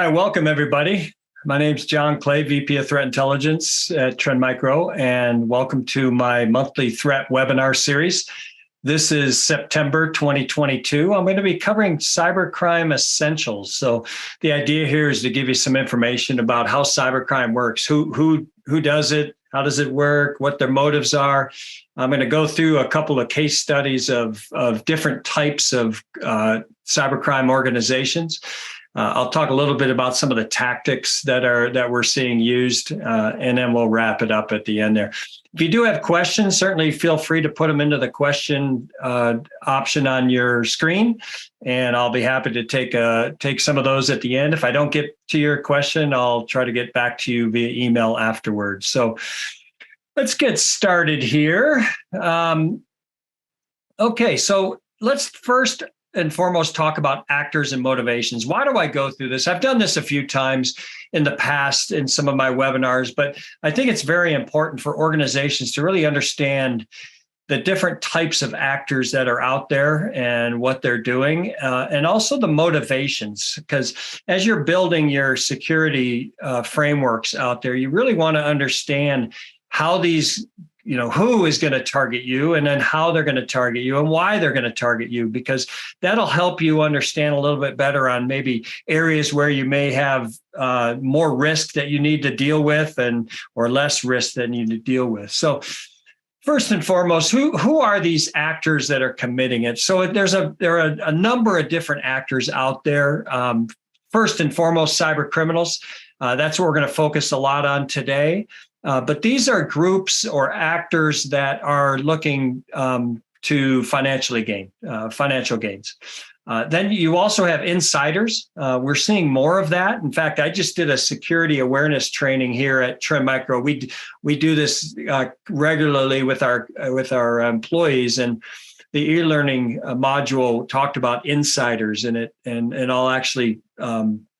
right, welcome everybody. My name's Jon Clay, VP of Threat Intelligence at Trend Micro, and welcome to my monthly threat webinar series. This is September 2022. I'm going to be covering Cybercrime Essentials. So the idea here is to give you some information about how cybercrime works, who does it, how does it work, what their motives are. I'm going to go through a couple of case studies of different types of cybercrime organizations. I'll talk a little bit about some of the tactics that we're seeing used, and then we'll wrap it up at the end there. If you do have questions, certainly feel free to put them into the question option on your screen, and I'll be happy to take some of those at the end. If I don't get to your question, I'll try to get back to you via email afterwards. So let's get started here. Okay, so let's first and foremost talk about actors and motivations. Why do I go through this? I've done this a few times in the past in some of my webinars, but I think it's very important for organizations to really understand the different types of actors that are out there and what they're doing, and also the motivations. Because as you're building your security frameworks out there, you really want to understand how these, who is going to target you, and then how they're going to target you and why they're going to target you, because that'll help you understand a little bit better on maybe areas where you may have more risk that you need to deal with or less risk that you need to deal with. So first and foremost, who are these actors that are committing it? So there are a number of different actors out there. First and foremost, cybercriminals. That's what we're going to focus a lot on today. But these are groups or actors that are looking to financial gains. Then you also have insiders. We're seeing more of that. In fact, I just did a security awareness training here at Trend Micro. We do this regularly with our employees, and the e-learning module talked about insiders in it, and I'll actually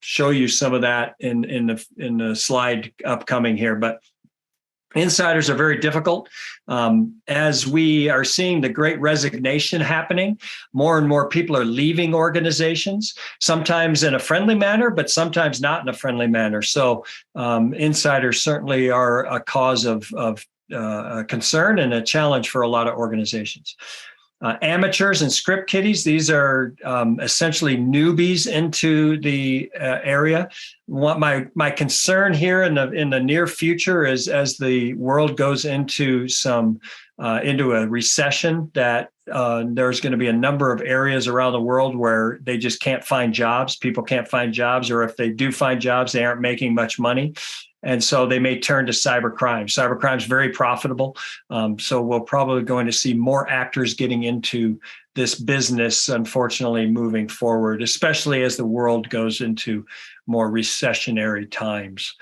show you some of that in the slide upcoming here. But insiders are very difficult. As we are seeing the great resignation happening, more and more people are leaving organizations, sometimes in a friendly manner, but sometimes not in a friendly manner. So insiders certainly are a cause of concern and a challenge for a lot of organizations. Amateurs and script kiddies, these are essentially newbies into the area. What my concern here in the near future is, as the world goes into a recession, that there's going to be a number of areas around the world where they just can't find jobs. People can't find jobs, or if they do find jobs, they aren't making much money. And so they may turn to cybercrime. Cybercrime is very profitable. So we're probably going to see more actors getting into this business, unfortunately, moving forward, especially as the world goes into more recessionary times.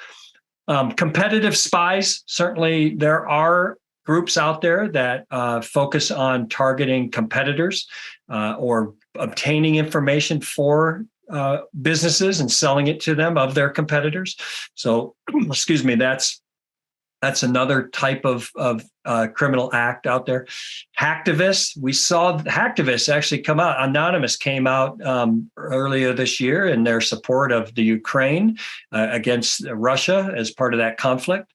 Competitive spies, certainly there are groups out there that focus on targeting competitors or obtaining information for businesses and selling it to them of their competitors. So, excuse me, that's another type of criminal act out there. Hacktivists, we saw hacktivists actually come out. Anonymous came out earlier this year in their support of the Ukraine against Russia as part of that conflict.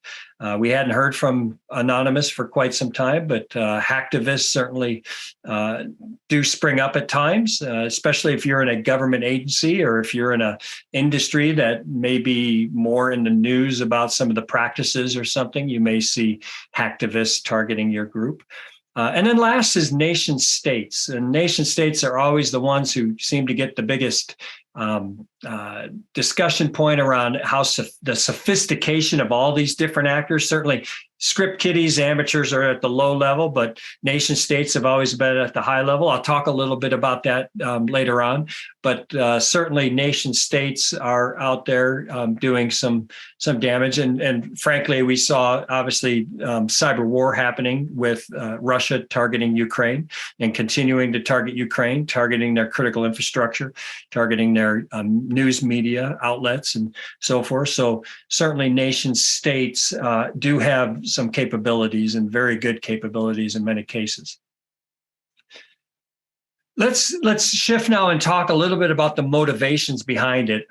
We hadn't heard from Anonymous for quite some time, but hacktivists certainly do spring up at times, especially if you're in a government agency or if you're in an industry that may be more in the news about some of the practices or something. You may see hacktivists targeting your group. And then last is nation states. And nation states are always the ones who seem to get the biggest discussion point around how the sophistication of all these different actors. Certainly script kiddies, amateurs are at the low level, but nation states have always been at the high level. I'll talk a little bit about that later on, but certainly nation states are out there doing some damage. And frankly, we saw obviously cyber war happening with Russia targeting Ukraine and continuing to target Ukraine, targeting their critical infrastructure, targeting their news media outlets and so forth. So certainly nation states do have some capabilities, and very good capabilities in many cases. Let's shift now and talk a little bit about the motivations behind it.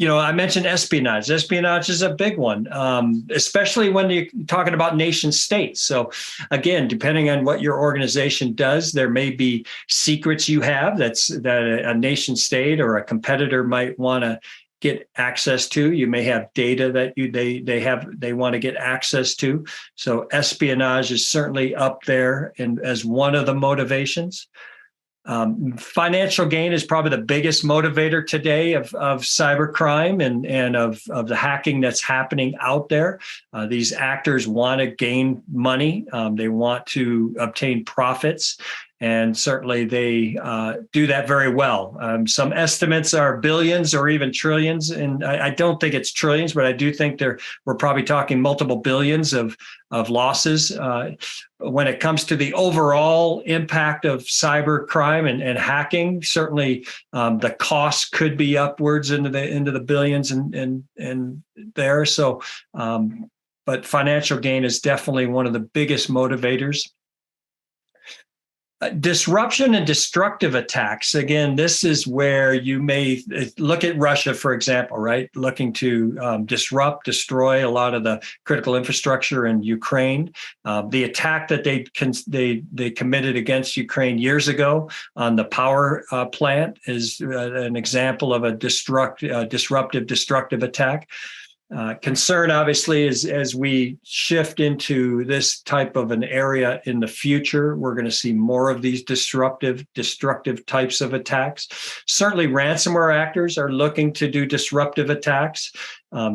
I mentioned espionage. Espionage is a big one, especially when you're talking about nation states. So again, depending on what your organization does, there may be secrets you have that a nation state or a competitor might want to get access to. You may have data that they want to get access to. So espionage is certainly up there as one of the motivations. Financial gain is probably the biggest motivator today of cybercrime and of the hacking that's happening out there. These actors want to gain money. They want to obtain profits. And certainly they do that very well. Some estimates are billions or even trillions. And I don't think it's trillions, but I do think we're probably talking multiple billions of losses. When it comes to the overall impact of cybercrime and hacking, certainly the costs could be upwards into the billions and there. So, but financial gain is definitely one of the biggest motivators. Disruption and destructive attacks. Again, this is where you may look at Russia, for example, right? Looking to disrupt, destroy a lot of the critical infrastructure in Ukraine. The attack that they committed against Ukraine years ago on the power plant is an example of a disruptive, destructive attack. Concern, obviously, is as we shift into this type of an area in the future, we're going to see more of these destructive types of attacks. Certainly, ransomware actors are looking to do disruptive attacks.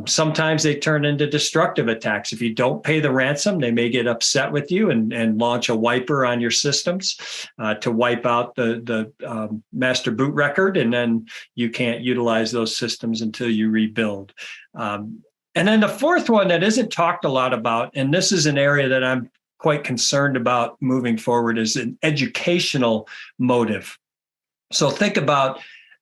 Sometimes they turn into destructive attacks. If you don't pay the ransom, they may get upset with you and launch a wiper on your systems to wipe out the master boot record, and then you can't utilize those systems until you rebuild. And then the fourth one that isn't talked a lot about, and this is an area that I'm quite concerned about moving forward, is an educational motive. So think about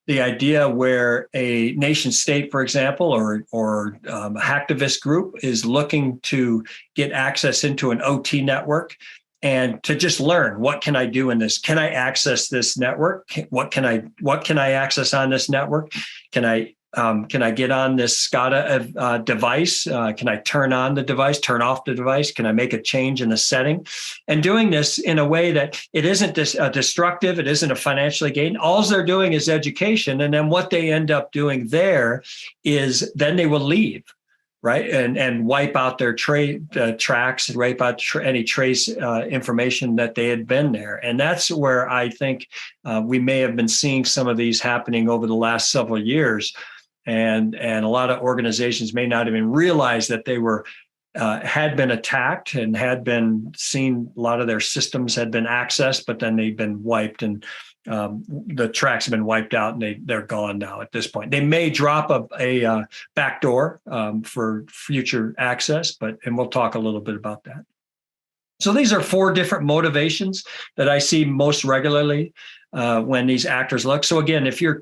the idea where a nation state, for example, or a hacktivist group is looking to get access into an OT network and to just learn, what can I do in this? Can I access this network? What can I access on this network? Can I get on this SCADA device? Can I turn on the device, turn off the device? Can I make a change in the setting? And doing this in a way that it isn't destructive, it isn't a financially gain. All they're doing is education. And then what they end up doing there is then they will leave, right? And wipe out their tracks, wipe out any trace information that they had been there. And that's where I think we may have been seeing some of these happening over the last several years. And a lot of organizations may not even realize that they had been attacked and had been seen. A lot of their systems had been accessed, but then they've been wiped, and the tracks have been wiped out, and they're gone now at this point. They may drop a backdoor for future access, and we'll talk a little bit about that. So these are 4 different motivations that I see most regularly when these actors look. So again, if you're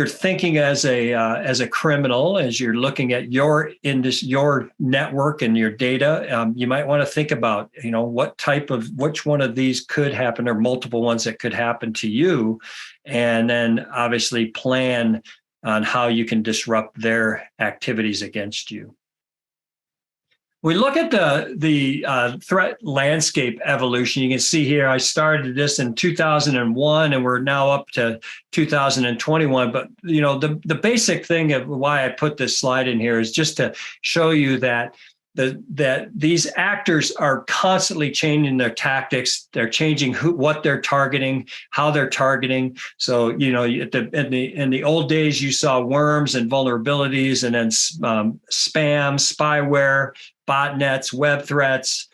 thinking as a criminal, as you're looking at your network and your data, you might want to think about, which one of these could happen, or multiple ones that could happen to you, and then obviously plan on how you can disrupt their activities against you. We look at the threat landscape evolution. You can see here, I started this in 2001, and we're now up to 2021. But the basic thing of why I put this slide in here is just to show you that these actors are constantly changing their tactics. They're changing what they're targeting, how they're targeting. So, in the old days, you saw worms and vulnerabilities, and then spam, spyware, botnets, web threats,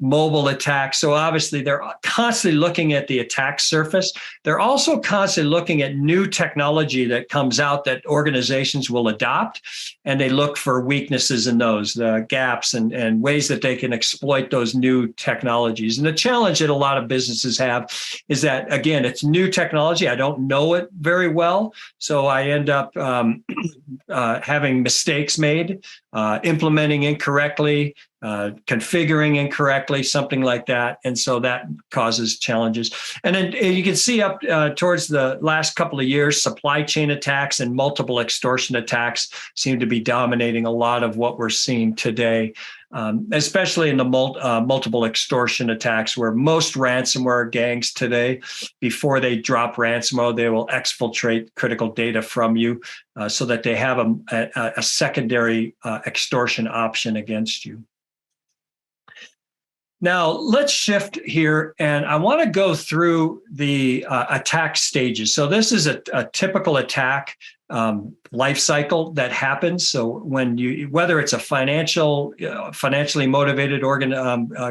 mobile attacks. So obviously they're constantly looking at the attack surface. They're also constantly looking at new technology that comes out that organizations will adopt, and they look for weaknesses in those, the gaps and ways that they can exploit those new technologies. And the challenge that a lot of businesses have is that, again, it's new technology. I don't know it very well, so I end up having mistakes made, implementing incorrectly, configuring incorrectly, something like that. And so that causes challenges. And then you can see up towards the last couple of years, supply chain attacks and multiple extortion attacks seem to be dominating a lot of what we're seeing today, especially in the multiple extortion attacks, where most ransomware gangs today, before they drop ransomware, they will exfiltrate critical data from you so that they have a secondary extortion option against you. Now, let's shift here, and I want to go through the attack stages. So this is a typical attack life cycle that happens. So when whether it's a financially motivated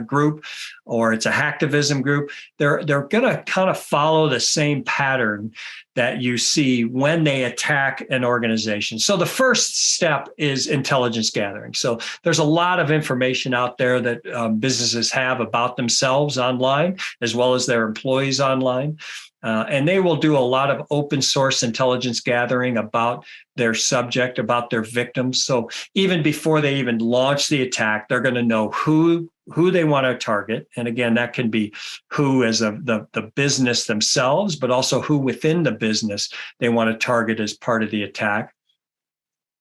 group, or it's a hacktivism group, they're going to kind of follow the same pattern that you see when they attack an organization. So the first step is intelligence gathering. So there's a lot of information out there that businesses have about themselves online, as well as their employees online. And they will do a lot of open source intelligence gathering about their subject, about their victims. So even before they even launch the attack, they're going to know who they want to target. And again, that can be who as the business themselves, but also who within the business they want to target as part of the attack.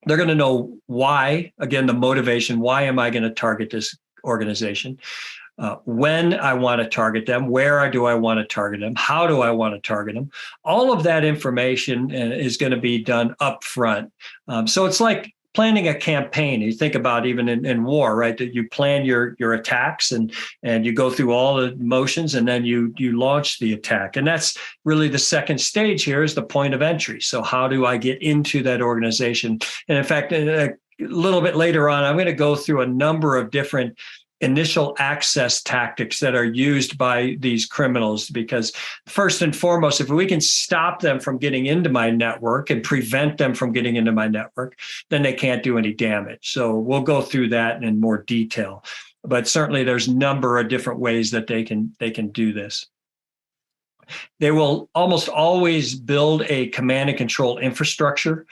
They're going to know why, again, the motivation, why am I going to target this organization? When I want to target them, where do I want to target them, how do I want to target them? All of that information is going to be done up front. So it's like planning a campaign. You think about even in war, right? That you plan your attacks and you go through all the motions, and then you launch the attack. And that's really the second stage here, is the point of entry. So how do I get into that organization? And in fact, a little bit later on, I'm going to go through a number of different initial access tactics that are used by these criminals, because first and foremost, if we can stop them from getting into my network and prevent them from getting into my network, then they can't do any damage. So we'll go through that in more detail. But certainly there's a number of different ways that they can do this. They will almost always build a command and control infrastructure.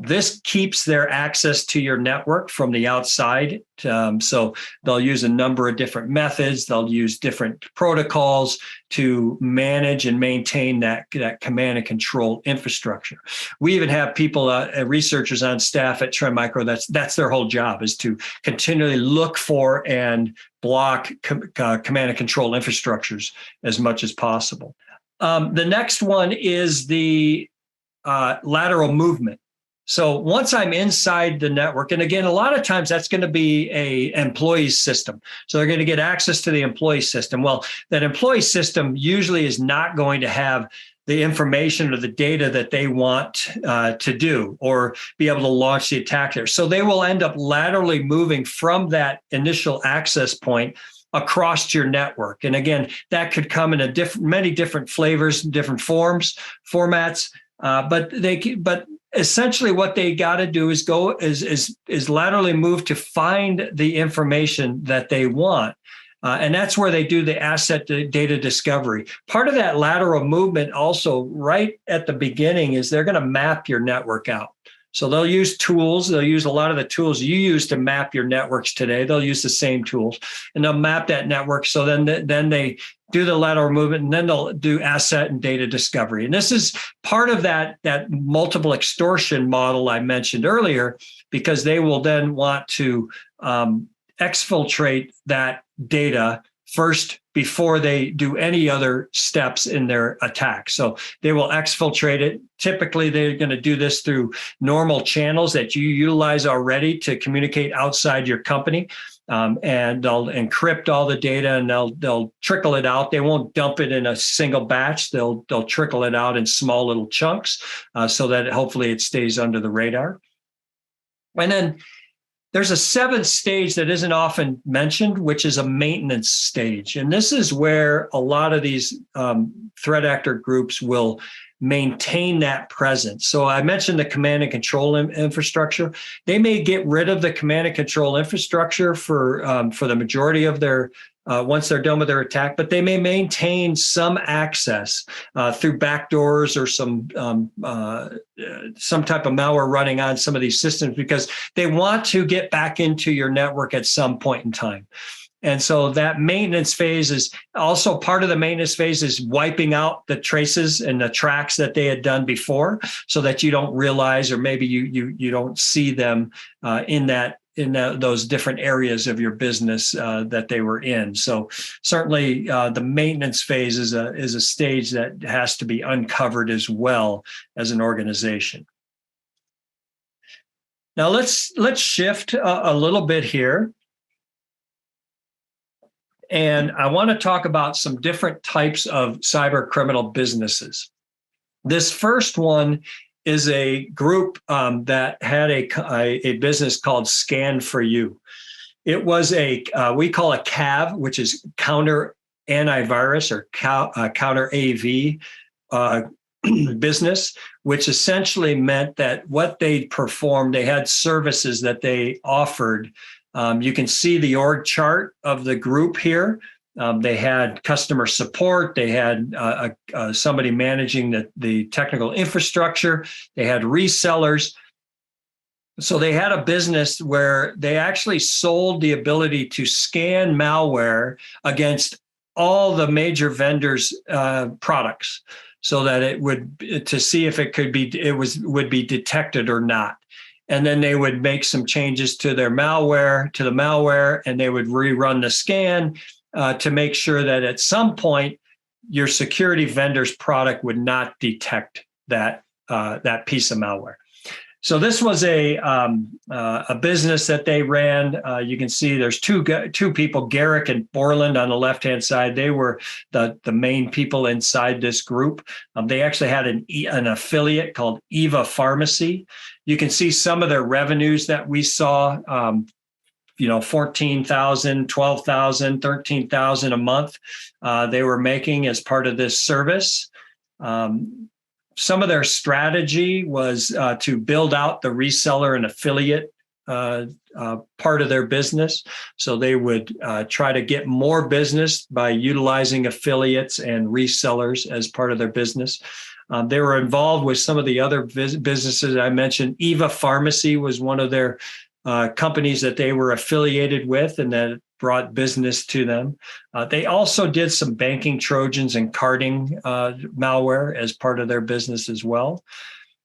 This keeps their access to your network from the outside. So they'll use a number of different methods. They'll use different protocols to manage and maintain that command and control infrastructure. We even have people, researchers on staff at Trend Micro, that's their whole job, is to continually look for and block command and control infrastructures as much as possible. The next one is the lateral movement. So once I'm inside the network, and again, a lot of times that's going to be an employee system. So they're going to get access to the employee system. Well, that employee system usually is not going to have the information or the data that they want to do or be able to launch the attack there. So they will end up laterally moving from that initial access point across your network. And again, that could come in many different flavors, different formats. But essentially what they got to do is is laterally move to find the information that they want. And that's where they do the asset data discovery. Part of that lateral movement also right at the beginning is they're going to map your network out. So they'll use tools. They'll use a lot of the tools you use to map your networks today. They'll use the same tools, and they'll map that network. So then they do the lateral movement, and then they'll do asset and data discovery. And this is part of that multiple extortion model I mentioned earlier, because they will then want to exfiltrate that data first before they do any other steps in their attack. So they will exfiltrate it. Typically, they're going to do this through normal channels that you utilize already to communicate outside your company. And they'll encrypt all the data, and they'll trickle it out. They won't dump it in a single batch. They'll trickle it out in small little chunks so that hopefully it stays under the radar. And then there's a seventh stage that isn't often mentioned, which is a maintenance stage. And this is where a lot of these threat actor groups will maintain that presence. So I mentioned the command and control infrastructure. They may get rid of the command and control infrastructure for the majority of their once they're done with their attack, but they may maintain some access through backdoors or some type of malware running on some of these systems, because they want to get back into your network at some point in time. And so that maintenance phase is also part of the maintenance phase is wiping out the traces and the tracks that they had done before, so that you don't realize, or maybe you don't see them in those different areas of your business that they were in. So certainly the maintenance phase is a stage that has to be uncovered as well as an organization. Now let's shift a little bit here. And I want to talk about some different types of cyber criminal businesses. This first one is a group that had a business called Scan for You. It was we call a CAV, which is counter antivirus, or counter AV business, which essentially meant that what they performed, they had services that they offered. You can see the org chart of the group here. They had customer support. They had somebody managing the technical infrastructure. They had resellers. So they had a business where they actually sold the ability to scan malware against all the major vendors' products, so that it would, to see if would be detected or not. And then they would make some changes to the malware, and they would rerun the scan to make sure that at some point your security vendor's product would not detect that piece of malware. So this was a business that they ran. You can see there's two people, Garrick and Borland, on the left-hand side. They were the main people inside this group. They actually had an affiliate called Eva Pharmacy. You can see some of their revenues that we saw, $14,000, $12,000, $13,000 a month they were making as part of this service. Some of their strategy was to build out the reseller and affiliate part of their business. So they would try to get more business by utilizing affiliates and resellers as part of their business. They were involved with some of the other businesses I mentioned. Eva Pharmacy was one of their companies that they were affiliated with, and that brought business to them. They also did some banking Trojans and carding malware as part of their business as well.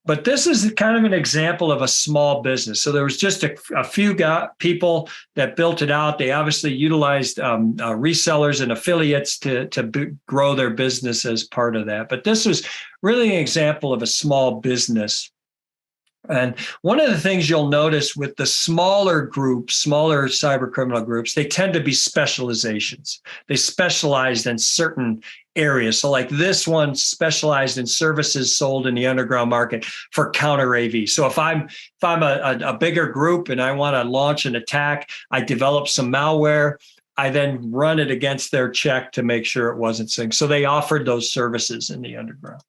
But this is kind of an example of a small business. So there was just a few people that built it out. They obviously utilized resellers and affiliates to grow their business as part of that. But this was really an example of a small business. And one of the things you'll notice with the smaller cyber criminal groups, they tend to be specializations. They specialized in certain areas. So like this one specialized in services sold in the underground market for counter AV. So if I'm a bigger group and I want to launch an attack, I develop some malware, I then run it against their check to make sure it wasn't synced. So they offered those services in the underground.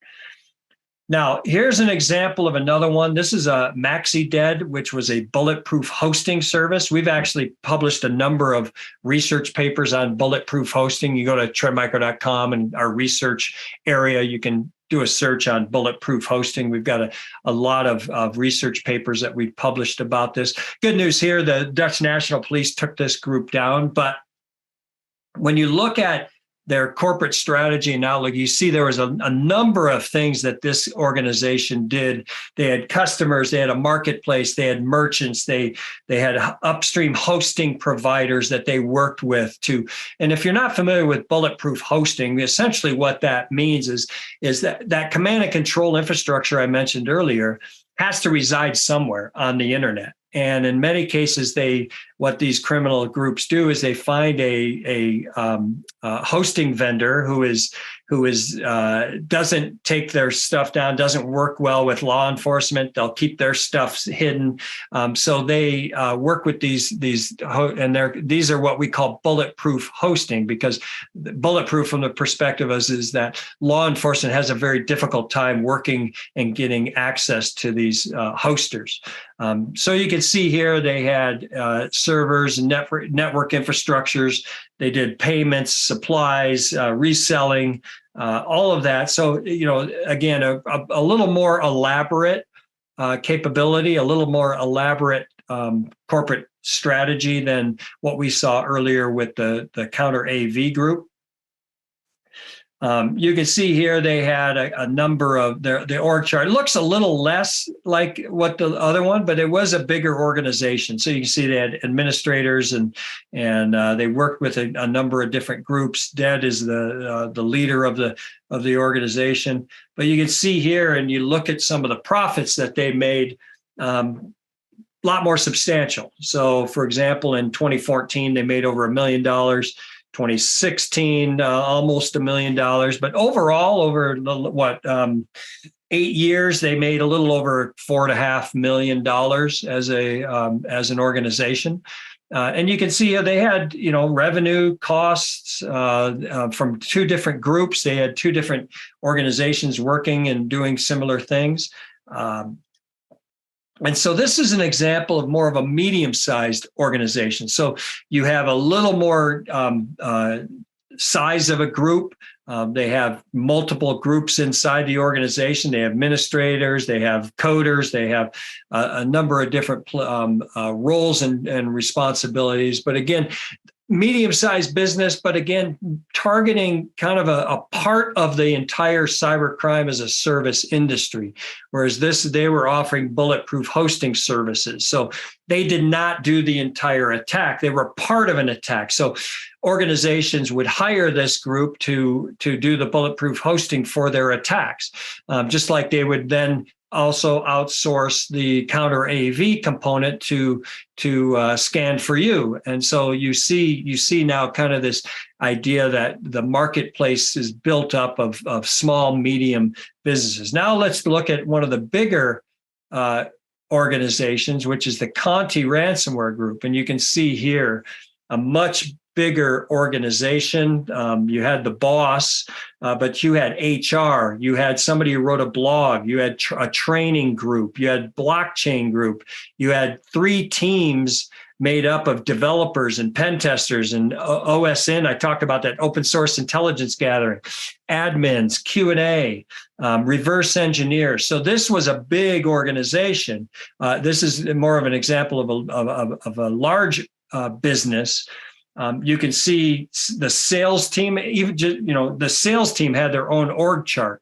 Now, here's an example of another one. This is a MaxiDead, which was a bulletproof hosting service. We've actually published a number of research papers on bulletproof hosting. You go to trendmicro.com and our research area, you can do a search on bulletproof hosting. We've got a lot of research papers that we've published about this. Good news here, the Dutch National Police took this group down, but when you look at their corporate strategy and outlook, you see there was a number of things that this organization did. They had customers, they had a marketplace, they had merchants, they had upstream hosting providers that they worked with to. And if you're not familiar with bulletproof hosting, essentially what that means is that command and control infrastructure I mentioned earlier has to reside somewhere on the internet. And in many cases, they what these criminal groups do is they find a hosting vendor who doesn't take their stuff down, doesn't work well with law enforcement. They'll keep their stuff hidden. So they work with these these are what we call bulletproof hosting, because bulletproof from the perspective is that law enforcement has a very difficult time working and getting access to these hosters. So you can see here they had servers and network infrastructures. They did payments, supplies, reselling, all of that. So, again, a little more elaborate capability, a little more elaborate corporate strategy than what we saw earlier with the counter AV group. You can see here they had a number of the org chart. It looks a little less like what the other one, but it was a bigger organization. So you can see they had administrators and they worked with a number of different groups. Ded is the leader of the organization. But you can see here, and you look at some of the profits that they made. A lot more substantial. So, for example, in 2014, they made over $1 million. 2016, almost $1 million. But overall, over 8 years, they made a little over $4.5 million as an organization. And you can see they had, revenue costs from two different groups. They had two different organizations working and doing similar things. And so this is an example of more of a medium-sized organization. So you have a little more size of a group. They have multiple groups inside the organization. They have administrators, they have coders, they have a number of different roles and responsibilities. But again, medium-sized business, but again, targeting kind of a part of the entire cybercrime as a service industry, whereas they were offering bulletproof hosting services. So they did not do the entire attack. They were part of an attack. So organizations would hire this group to do the bulletproof hosting for their attacks, just like they would then also outsource the counter AV component to scan for you. And so you see now kind of this idea that the marketplace is built up of small, medium businesses. Now let's look at one of the bigger organizations, which is the Conti ransomware group. And you can see here a much bigger organization. You had the boss, but you had HR, you had somebody who wrote a blog, you had a training group, you had blockchain group, you had 3 teams made up of developers and pen testers and OSN. I talked about that open source intelligence gathering, admins, Q&A, reverse engineers. So this was a big organization. This is more of an example of a large business. You can see the sales team, even the sales team had their own org chart.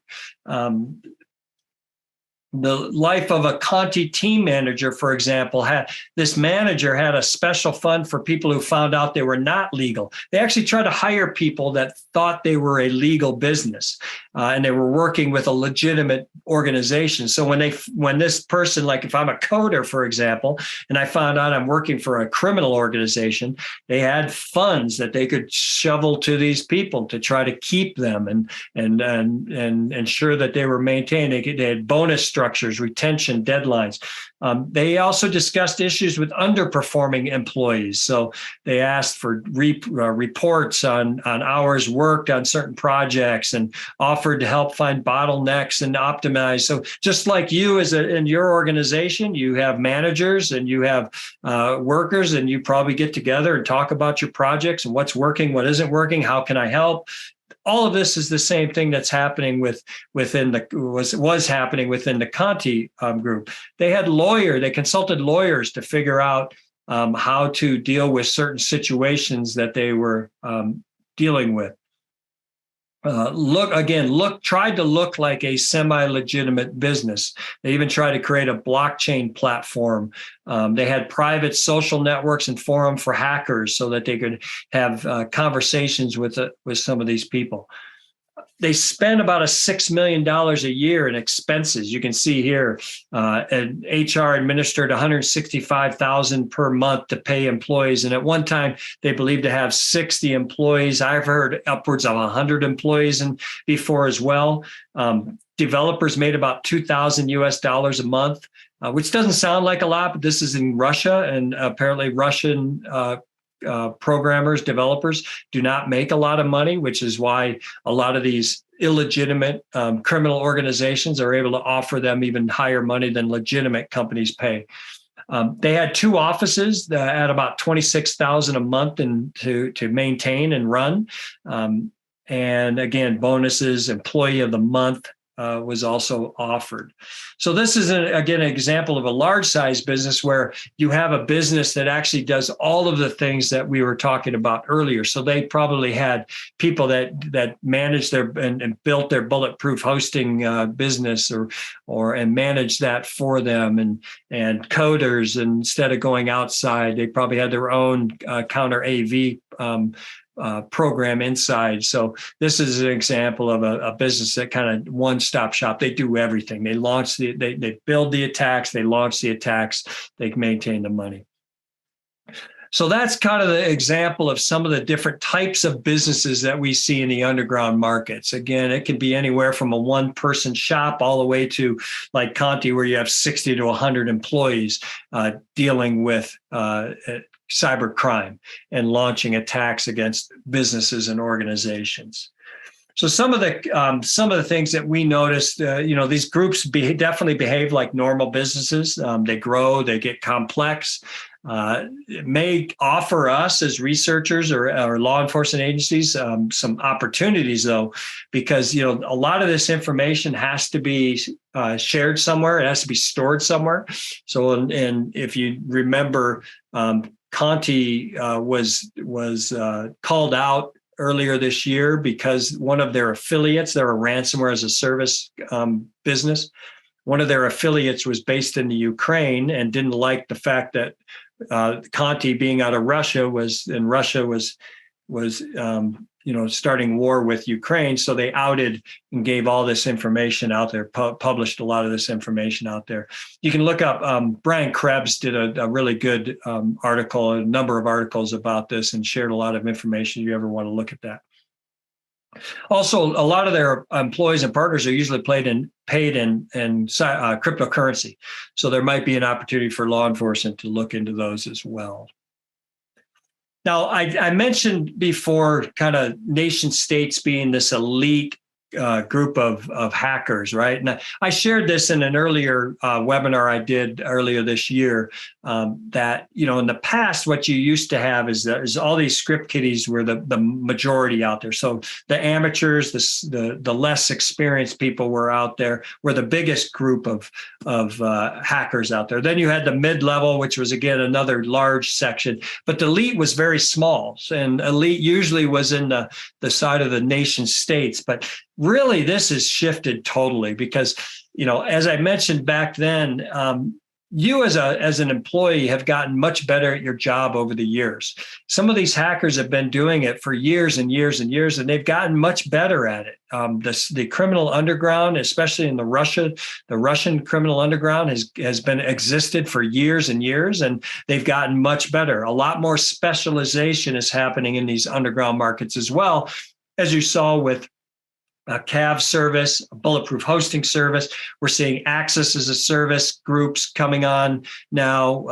The life of a Conti team manager, for example, this manager had a special fund for people who found out they were not legal. They actually tried to hire people that thought they were a legal business, and they were working with a legitimate organization. So when this person, like if I'm a coder, for example, and I found out I'm working for a criminal organization, they had funds that they could shovel to these people to try to keep them and ensure that they were maintained. They had bonus structures, retention, deadlines. They also discussed issues with underperforming employees. So they asked for reports on hours worked on certain projects and offered to help find bottlenecks and optimize. So just like you in your organization, you have managers and you have workers, and you probably get together and talk about your projects and what's working, what isn't working, how can I help? All of this is the same thing that's happening was happening within the Conti group. They consulted lawyers to figure out how to deal with certain situations that they were dealing with. Tried to look like a semi-legitimate business. They even tried to create a blockchain platform. They had private social networks and forum for hackers so that they could have conversations with some of these people. They spend about $6 million a year in expenses. You can see here, and HR administered $165,000 per month to pay employees. And at one time, they believed to have 60 employees. I've heard upwards of 100 employees before as well. Developers made about $2,000 a month, which doesn't sound like a lot, but this is in Russia, and apparently Russian programmers, developers do not make a lot of money, which is why a lot of these illegitimate criminal organizations are able to offer them even higher money than legitimate companies pay. They had 2 offices at about $26,000 a month to maintain and run. And again, bonuses, employee of the month was also offered. So this is, again, an example of a large size business where you have a business that actually does all of the things that we were talking about earlier. So they probably had people that managed their and built their bulletproof hosting business and managed that for them, and coders. And instead of going outside, they probably had their own counter AV program inside. So this is an example of a business that kind of one-stop shop. They do everything. They launch they build the attacks, they launch the attacks, they maintain the money. So that's kind of the example of some of the different types of businesses that we see in the underground markets. Again, it can be anywhere from a one-person shop all the way to like Conti, where you have 60 to 100 employees dealing with cybercrime and launching attacks against businesses and organizations. So some of the things that we noticed, these groups definitely behave like normal businesses. They grow, they get complex. It may offer us as researchers or law enforcement agencies some opportunities, though, because a lot of this information has to be shared somewhere. It has to be stored somewhere. So, and if you remember, Conti was called out earlier this year because one of their affiliates, they're a ransomware as a service business. One of their affiliates was based in the Ukraine and didn't like the fact that Conti, being out of Russia, was starting war with Ukraine. So they outed and gave all this information out there, published a lot of this information out there. You can look up, Brian Krebs did a really good article, a number of articles about this, and shared a lot of information if you ever want to look at that. Also, a lot of their employees and partners are usually paid in cryptocurrency. So there might be an opportunity for law enforcement to look into those as well. Now, I mentioned before kind of nation states being this elite group of hackers, right? And I shared this in an earlier webinar I did earlier this year, that, in the past, what you used to have is all these script kiddies were the majority out there. So the amateurs, the less experienced people were out there, were the biggest group of hackers out there. Then you had the mid-level, which was, again, another large section, but the elite was very small. And elite usually was in the side of the nation states. But really, this has shifted totally because, as I mentioned back then, you as an employee have gotten much better at your job over the years. Some of these hackers have been doing it for years and years and years, and they've gotten much better at it. The criminal underground, especially in the Russian criminal underground has been existed for years and years, and they've gotten much better. A lot more specialization is happening in these underground markets as well, as you saw with a CAV service, a bulletproof hosting service. We're seeing access as a service groups coming on now.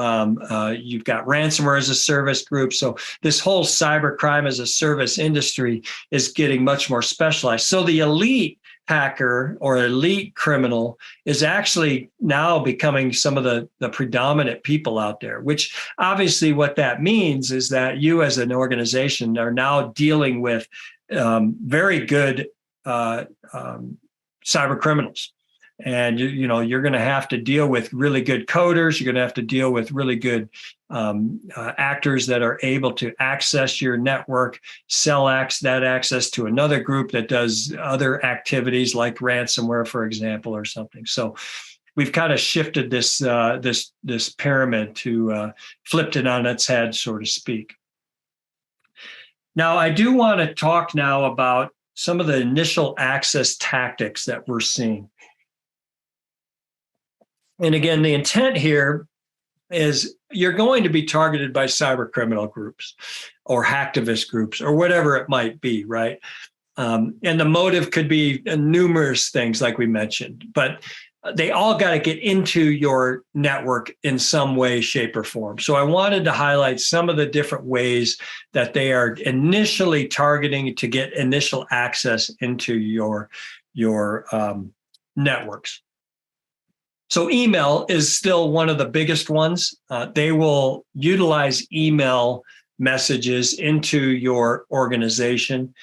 You've got ransomware as a service group. So this whole cybercrime as a service industry is getting much more specialized. So the elite hacker or elite criminal is actually now becoming some of the predominant people out there, which obviously what that means is that you as an organization are now dealing with very good cyber criminals. And you're going to have to deal with really good coders. You're going to have to deal with really good actors that are able to access your network, sell that access to another group that does other activities like ransomware, for example, or something. So we've kind of shifted this pyramid to flipped it on its head, so to speak. Now, I do want to talk now about some of the initial access tactics that we're seeing. And again, the intent here is you're going to be targeted by cyber criminal groups or hacktivist groups or whatever it might be, right? And the motive could be numerous things, like we mentioned, but they all got to get into your network in some way, shape, or form. So I wanted to highlight some of the different ways that they are initially targeting to get initial access into your networks. So email is still one of the biggest ones. They will utilize email messages into your organization.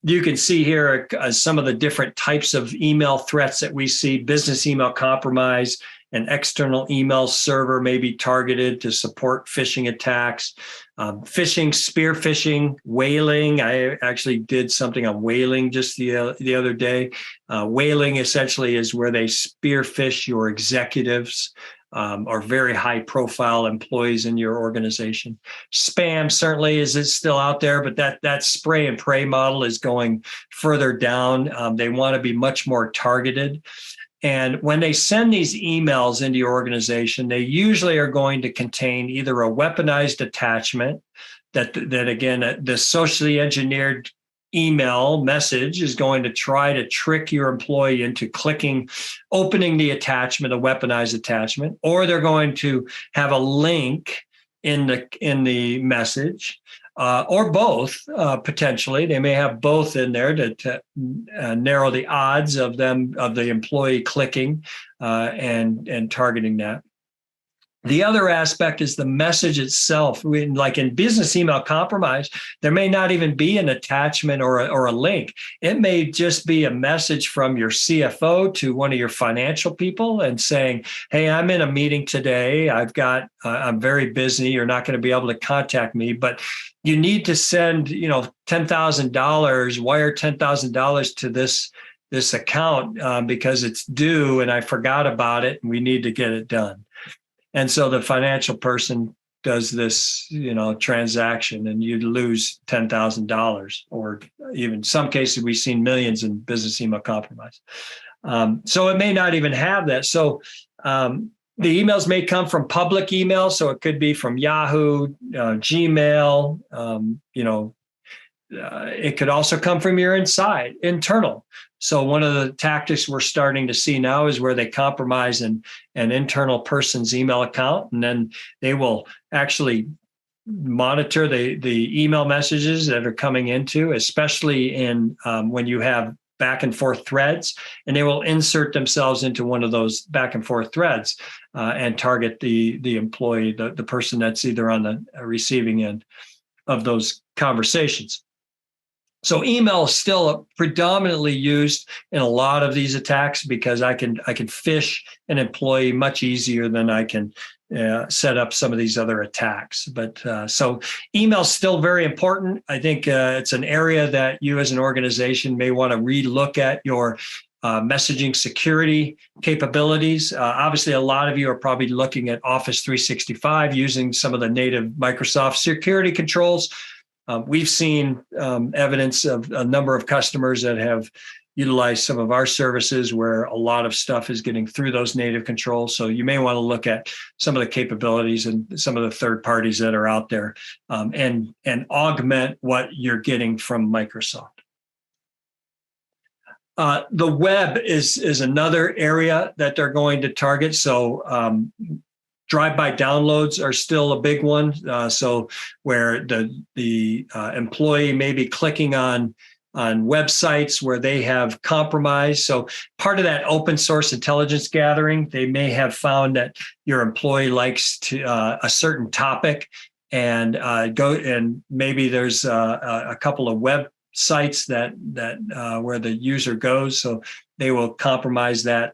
You can see here some of the different types of email threats that we see. Business email compromise, an external email server may be targeted to support phishing attacks. Phishing, spear phishing, whaling. I actually did something on whaling just the other day. Whaling essentially is where they spear phish your executives or very high profile employees in your organization. Spam certainly is still out there, but that spray and pray model is going further down. They want to be much more targeted. And when they send these emails into your organization, they usually are going to contain either a weaponized attachment that again, the socially engineered email message is going to try to trick your employee into opening the attachment, a weaponized attachment, or they're going to have a link in the message, or both, potentially. They may have both in there to narrow the odds of the employee clicking and targeting that. The other aspect is the message itself. Like in business email compromise, there may not even be an attachment or a link. It may just be a message from your CFO to one of your financial people and saying, hey, I'm in a meeting today. I'm very busy. You're not going to be able to contact me, but you need to send, $10,000, wire $10,000 to this account because it's due and I forgot about it and we need to get it done. And so the financial person does this, transaction, and you lose $10,000, or even some cases we've seen millions in business email compromise. So it may not even have that. So the emails may come from public email, so it could be from Yahoo, Gmail. It could also come from your internal. So one of the tactics we're starting to see now is where they compromise an internal person's email account, and then they will actually monitor the email messages that are coming into, especially in when you have back and forth threads, and they will insert themselves into one of those back and forth threads and target the employee, the person that's either on the receiving end of those conversations. So email is still predominantly used in a lot of these attacks because I can phish an employee much easier than I can set up some of these other attacks. But so email is still very important. I think it's an area that you as an organization may want to relook at your messaging security capabilities. Obviously, a lot of you are probably looking at Office 365 using some of the native Microsoft security controls. We've seen evidence of a number of customers that have utilized some of our services where a lot of stuff is getting through those native controls. So you may want to look at some of the capabilities and some of the third parties that are out there and augment what you're getting from Microsoft. The web is another area that they're going to target. So drive-by downloads are still a big one. So where the employee may be clicking on websites where they have compromised. So part of that open source intelligence gathering, they may have found that your employee likes a certain topic and maybe there's a couple of websites that where the user goes. So they will compromise that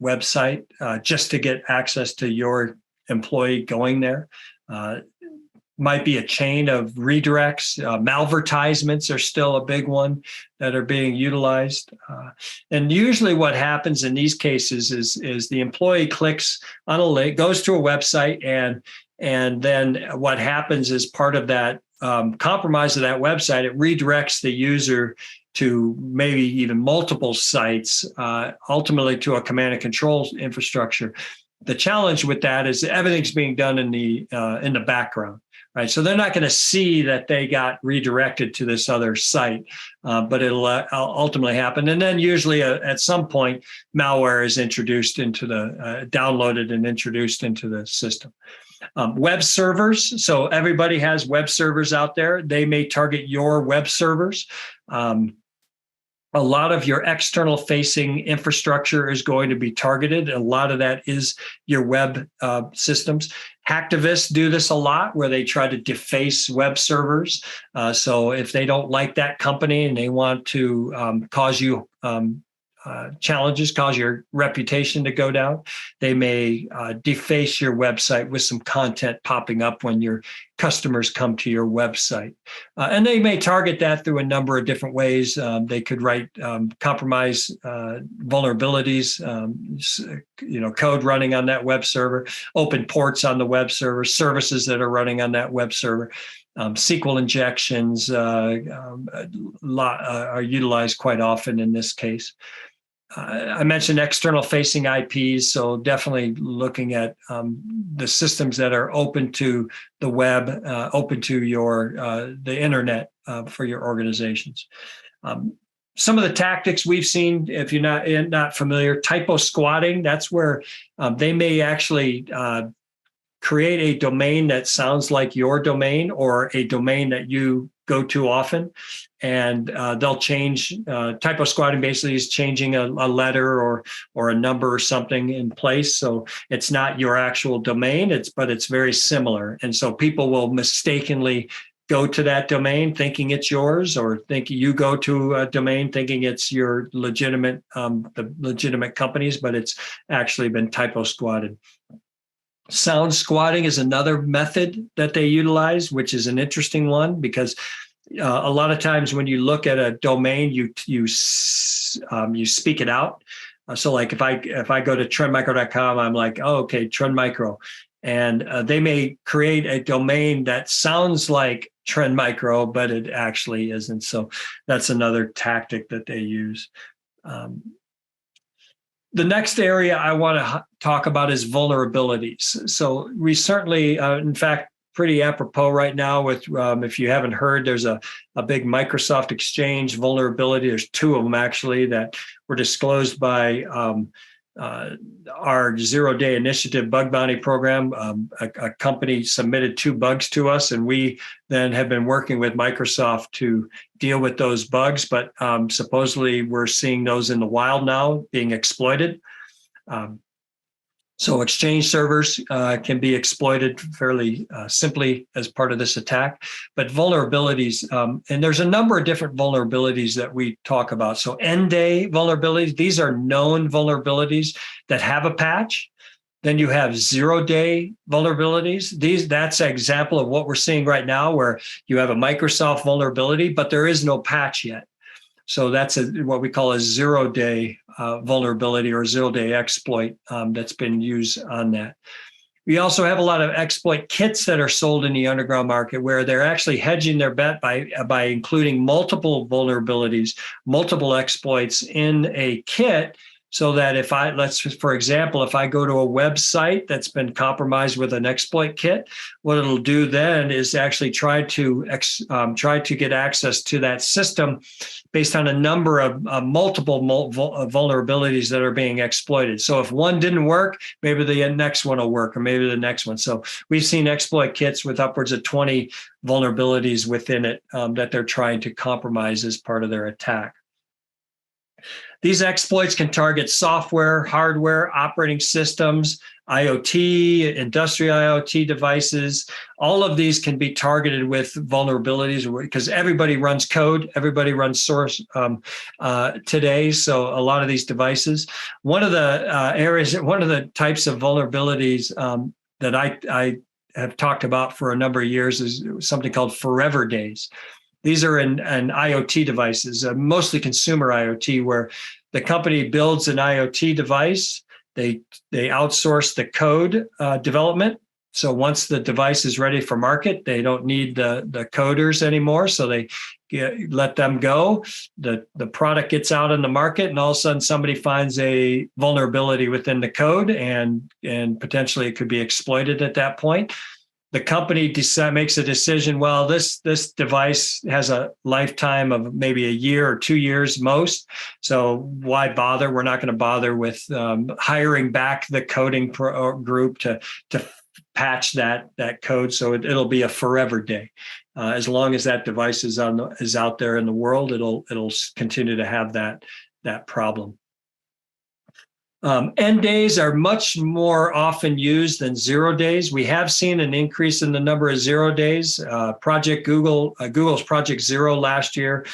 website just to get access to your employee going there. Might be a chain of redirects. Malvertisements are still a big one that are being utilized. And usually what happens in these cases is the employee clicks on a link, goes to a website, and then what happens is part of that compromise of that website, it redirects the user to maybe even multiple sites, ultimately to a command and control infrastructure. The challenge with that is everything's being done in the background, right? So they're not going to see that they got redirected to this other site, but it'll ultimately happen. And then usually at some point, malware is introduced into downloaded and introduced into the system. Web servers. So everybody has web servers out there. They may target your web servers. A lot of your external facing infrastructure is going to be targeted. A lot of that is your web systems. Hacktivists do this a lot where they try to deface web servers. So if they don't like that company and they want to cause you challenges, cause your reputation to go down, they may deface your website with some content popping up when your customers come to your website. And they may target that through a number of different ways. They could write compromise vulnerabilities, code running on that web server, open ports on the web server, services that are running on that web server. SQL injections are utilized quite often in this case. I mentioned external facing IPs, so definitely looking at the systems that are open to the web, open to the internet for your organizations. Some of the tactics we've seen, if you're not familiar, typo squatting, that's where they may actually create a domain that sounds like your domain or a domain that you go to often, and they'll change. Typo squatting basically is changing a letter or a number or something in place, so it's not your actual domain. But it's very similar, and so people will mistakenly go to that domain thinking it's yours, or think you go to a domain thinking it's your legitimate companies, but it's actually been typo squatted. Sound squatting is another method that they utilize, which is an interesting one because a lot of times when you look at a domain, you speak it out. So like if I go to trendmicro.com, I'm like, oh, okay, Trend Micro, and they may create a domain that sounds like Trend Micro, but it actually isn't. So that's another tactic that they use. The next area I want to talk about is vulnerabilities. So we certainly, in fact, pretty apropos right now with, if you haven't heard, there's a big Microsoft Exchange vulnerability. There's two of them actually that were disclosed by our zero-day initiative bug bounty program. A company submitted 2 bugs to us, and we then have been working with Microsoft to deal with those bugs. But supposedly we're seeing those in the wild now being exploited. So Exchange servers can be exploited fairly simply as part of this attack. But vulnerabilities, and there's a number of different vulnerabilities that we talk about. So end-day vulnerabilities, these are known vulnerabilities that have a patch. Then you have zero-day vulnerabilities. That's an example of what we're seeing right now, where you have a Microsoft vulnerability, but there is no patch yet. So that's what we call a zero-day vulnerability or zero-day exploit that's been used on that. We also have a lot of exploit kits that are sold in the underground market where they're actually hedging their bet by including multiple vulnerabilities, multiple exploits in a kit. So that for example, if I go to a website that's been compromised with an exploit kit, what it'll do then is actually try to get access to that system based on a number of multiple vulnerabilities that are being exploited. So if one didn't work, maybe the next one will work, or maybe the next one. So we've seen exploit kits with upwards of 20 vulnerabilities within it that they're trying to compromise as part of their attack. These exploits can target software, hardware, operating systems, IoT, industrial IoT devices. All of these can be targeted with vulnerabilities because everybody runs code, everybody runs source today. So a lot of these devices. One of the types of vulnerabilities that I have talked about for a number of years is something called forever days. These are in IoT devices, mostly consumer IoT, where the company builds an IoT device. They outsource the code development, So once the device is ready for market, they don't need the coders anymore. So they let them go. The product gets out in the market, and all of a sudden somebody finds a vulnerability within the code, and potentially it could be exploited at that point. The company makes a decision, well, this device has a lifetime of maybe a year or 2 years most. So why bother? We're not going to bother with hiring back the coding group to patch that code. So it'll be a forever day. As long as that device is out there in the world, it'll continue to have that problem. End days are much more often used than 0 days. We have seen an increase in the number of 0 days. Google's Project Zero last year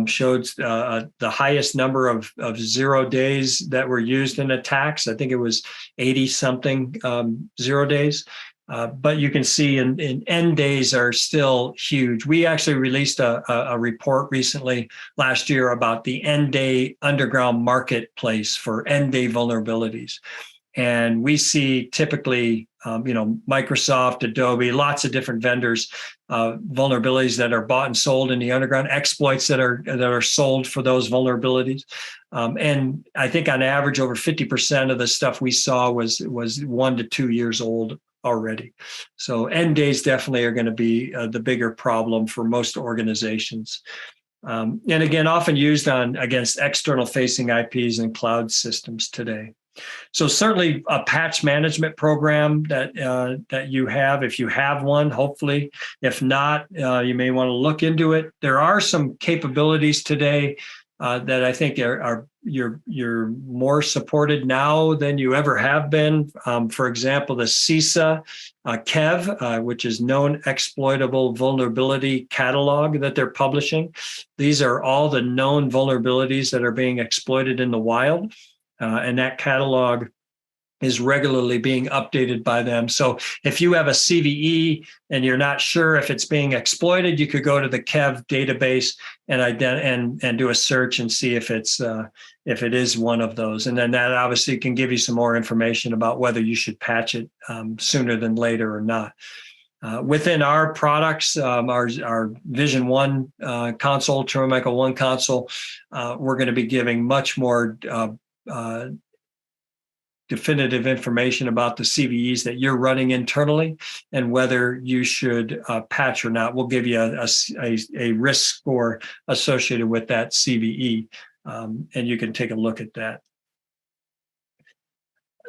showed the highest number of 0 days that were used in attacks. I think it was 80 something 0 days. But you can see in end days are still huge. We actually released a report recently last year about the end day underground marketplace for end day vulnerabilities. And we see typically, Microsoft, Adobe, lots of different vendors, vulnerabilities that are bought and sold in the underground, exploits that are sold for those vulnerabilities. And I think on average, over 50% of the stuff we saw was 1 to 2 years old already. So end days definitely are going to be the bigger problem for most organizations. And again, often used against external facing IPs and cloud systems today. So certainly a patch management program that you have, if you have one, hopefully. If not, you may want to look into it. There are some capabilities today that I think you're more supported now than you ever have been. For example, the CISA KEV, which is Known Exploitable Vulnerability Catalog that they're publishing. These are all the known vulnerabilities that are being exploited in the wild. And that catalog is regularly being updated by them. So if you have a CVE and you're not sure if it's being exploited, you could go to the KEV database and do a search and see if it is one of those. And then that obviously can give you some more information about whether you should patch it sooner than later or not. Within our products, our Vision One console, True Michael One console, we're going to be giving much more definitive information about the CVEs that you're running internally and whether you should patch or not. We'll give you a risk score associated with that CVE, and you can take a look at that.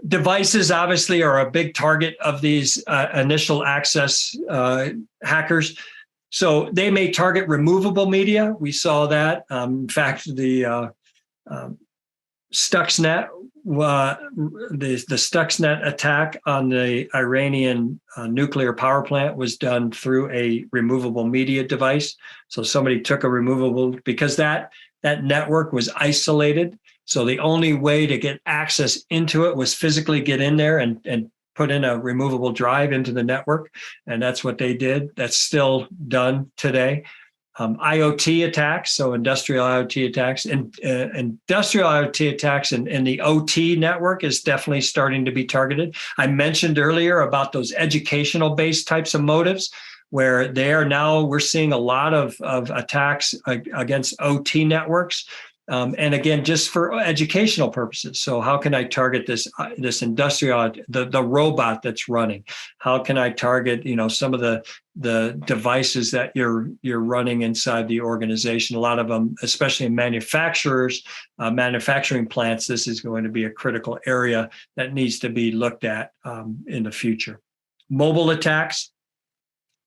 Devices obviously are a big target of these initial access hackers. So they may target removable media. We saw that. In fact, the Stuxnet, the Stuxnet attack on the Iranian nuclear power plant was done through a removable media device. So somebody took a removable, because that network was isolated. So the only way to get access into it was physically get in there and put in a removable drive into the network. And that's what they did. That's still done today. IoT attacks, so industrial IoT attacks, and industrial IoT attacks in the OT network is definitely starting to be targeted. I mentioned earlier about those educational-based types of motives, where we're seeing a lot of attacks against OT networks. And again, just for educational purposes. So how can I target this industrial, the robot that's running? How can I target, some of the devices that you're running inside the organization? A lot of them, especially in manufacturing plants, this is going to be a critical area that needs to be looked at in the future. Mobile attacks.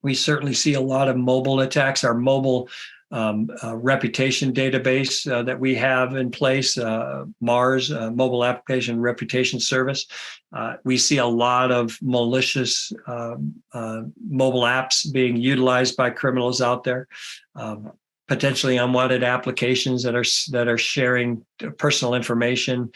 We certainly see a lot of mobile attacks. Our mobile reputation database that we have in place, MARS, Mobile Application Reputation Service. We see a lot of malicious mobile apps being utilized by criminals out there, potentially unwanted applications that are sharing personal information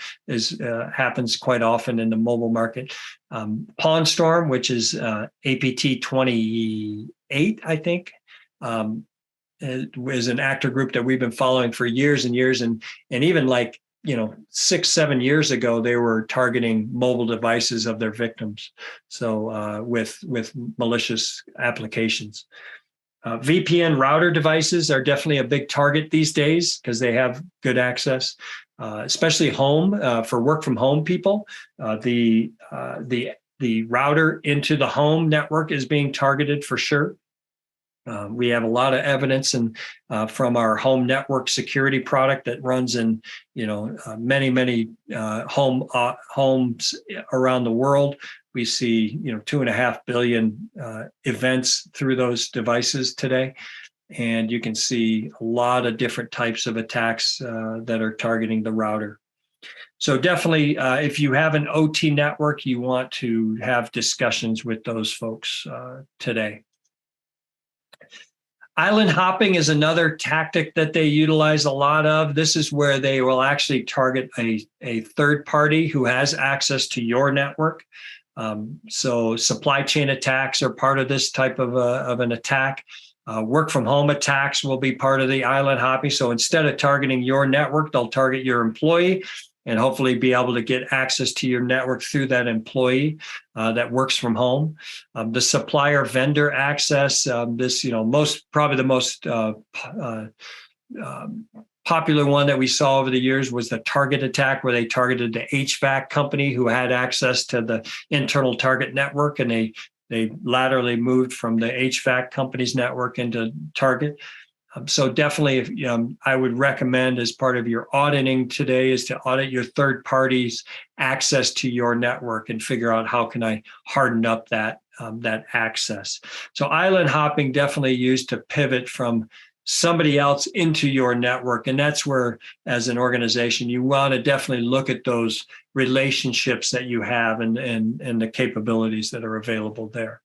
happens quite often in the mobile market. PawnStorm, which is APT 28, I think. Is an actor group that we've been following for years and years, and even like 6, 7 years ago, they were targeting mobile devices of their victims. So with malicious applications. VPN router devices are definitely a big target these days because they have good access, especially home for work from home people. The router into the home network is being targeted for sure. We have a lot of evidence from our home network security product that runs in many homes around the world. We see 2.5 billion events through those devices today, and you can see a lot of different types of attacks that are targeting the router. So definitely, if you have an OT network, you want to have discussions with those folks today. Island hopping is another tactic that they utilize a lot of. This is where they will actually target a third party who has access to your network. So supply chain attacks are part of this type of an attack. Work from home attacks will be part of the island hopping. So instead of targeting your network, they'll target your employee and hopefully be able to get access to your network through that employee that works from home. The supplier vendor access, probably the most popular one that we saw over the years was the Target attack, where they targeted the HVAC company who had access to the internal Target network, and they laterally moved from the HVAC company's network into Target. So definitely, I would recommend as part of your auditing today is to audit your third party's access to your network and figure out how can I harden up that access. So island hopping definitely used to pivot from somebody else into your network. And that's where, as an organization, you want to definitely look at those relationships that you have and the capabilities that are available there.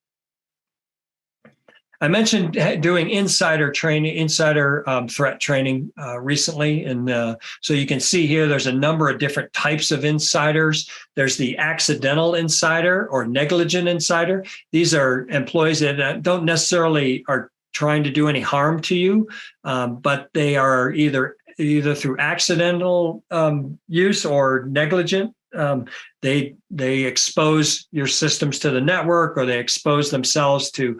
I mentioned doing insider threat training recently. And so you can see here, there's a number of different types of insiders. There's the accidental insider or negligent insider. These are employees that don't necessarily are trying to do any harm to you, but they are either through accidental use or negligent. They expose your systems to the network, or they expose themselves to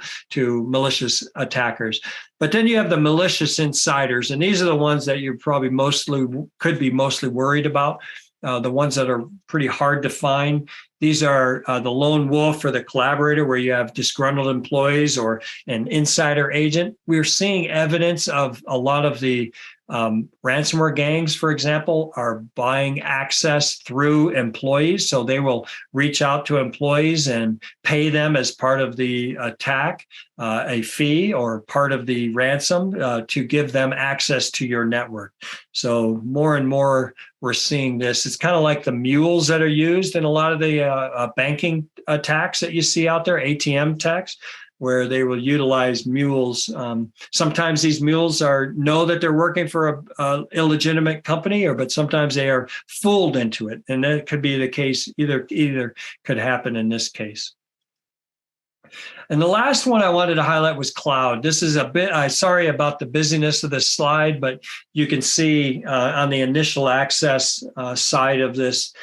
malicious attackers. But then you have the malicious insiders, and these are the ones that you're probably could be mostly worried about. The ones that are pretty hard to find. These are the lone wolf or the collaborator, where you have disgruntled employees or an insider agent. We're seeing evidence of a lot of the ransomware gangs, for example, are buying access through employees. So they will reach out to employees and pay them as part of the attack, a fee or part of the ransom to give them access to your network. So more and more we're seeing this. It's kind of like the mules that are used in a lot of the banking attacks that you see out there, ATM attacks, where they will utilize mules. Sometimes these mules know that they're working for a illegitimate company, but sometimes they are fooled into it. And that could be the case. Either could happen in this case. And the last one I wanted to highlight was cloud. This is a bit, sorry about the busyness of this slide, but you can see on the initial access side of this,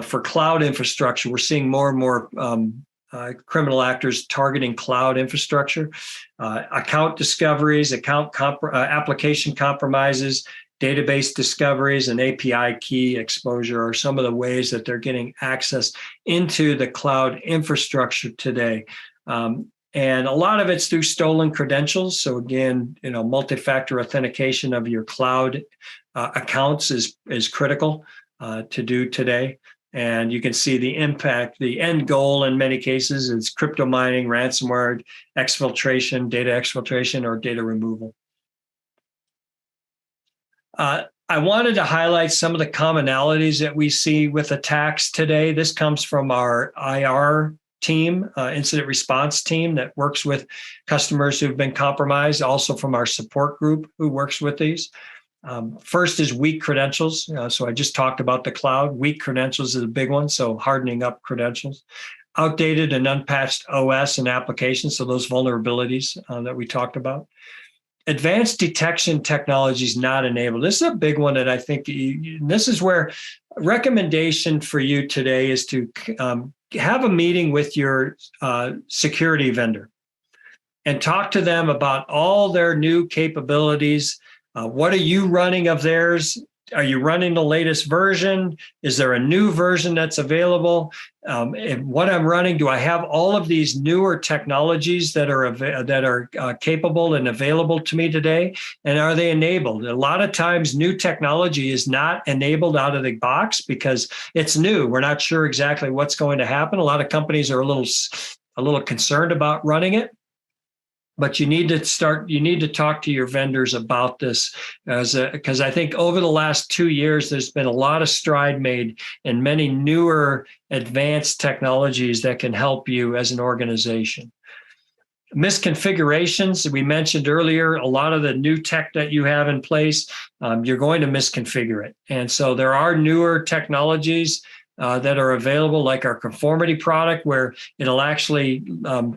for cloud infrastructure, we're seeing more and more criminal actors targeting cloud infrastructure, account discoveries, application compromises, database discoveries, and API key exposure are some of the ways that they're getting access into the cloud infrastructure today. And a lot of it's through stolen credentials. So again, multi-factor authentication of your cloud accounts is critical to do today. And you can see the impact. The end goal in many cases is crypto mining, ransomware, exfiltration, data exfiltration, or data removal. I wanted to highlight some of the commonalities that we see with attacks today. This comes from our IR team, incident response team that works with customers who've been compromised, also from our support group who works with these. First is weak credentials. So I just talked about the cloud. Weak credentials is a big one. So hardening up credentials. Outdated and unpatched OS and applications. So those vulnerabilities that we talked about. advanced detection technology is not enabled. This is a big one that I think this is where recommendation for you today is to have a meeting with your security vendor and talk to them about all their new capabilities. What are you running of theirs? Are you running the latest version? Is there a new version that's available? And what I'm running, do I have all of these newer technologies that are capable and available to me today? And are they enabled? A lot of times, new technology is not enabled out of the box because it's new. We're not sure exactly what's going to happen. A lot of companies are a little concerned about running it. But you need to talk to your vendors about this because I think over the last 2 years, there's been a lot of stride made in many newer advanced technologies that can help you as an organization. Misconfigurations, we mentioned earlier, a lot of the new tech that you have in place, you're going to misconfigure it. And so there are newer technologies that are available, like our conformity product, where it'll actually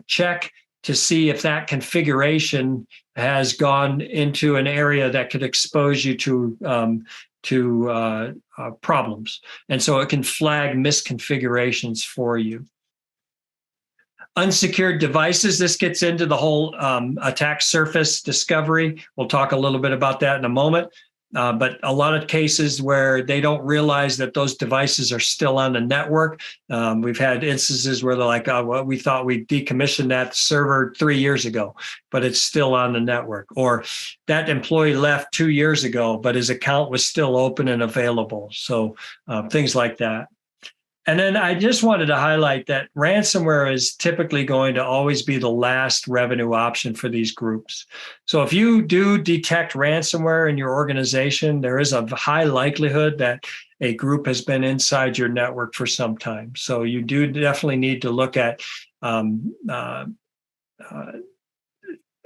check to see if that configuration has gone into an area that could expose you to problems. And so it can flag misconfigurations for you. Unsecured devices, this gets into the whole attack surface discovery. We'll talk a little bit about that in a moment. But a lot of cases where they don't realize that those devices are still on the network. We've had instances where they're like, oh, well, we thought we decommissioned that server 3 years ago, but it's still on the network. Or that employee left 2 years ago, but his account was still open and available. So things like that. And then I just wanted to highlight that ransomware is typically going to always be the last revenue option for these groups. So if you do detect ransomware in your organization, there is a high likelihood that a group has been inside your network for some time. So you do definitely need to look at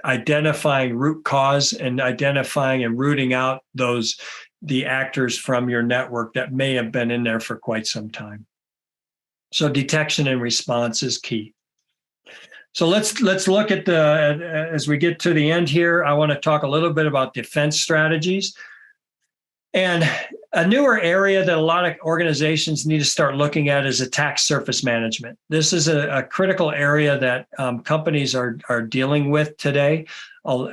identifying root cause and identifying and rooting out the actors from your network that may have been in there for quite some time. So detection and response is key. So let's look at as we get to the end here, I want to talk a little bit about defense strategies. And a newer area that a lot of organizations need to start looking at is attack surface management. This is a critical area that companies are dealing with today.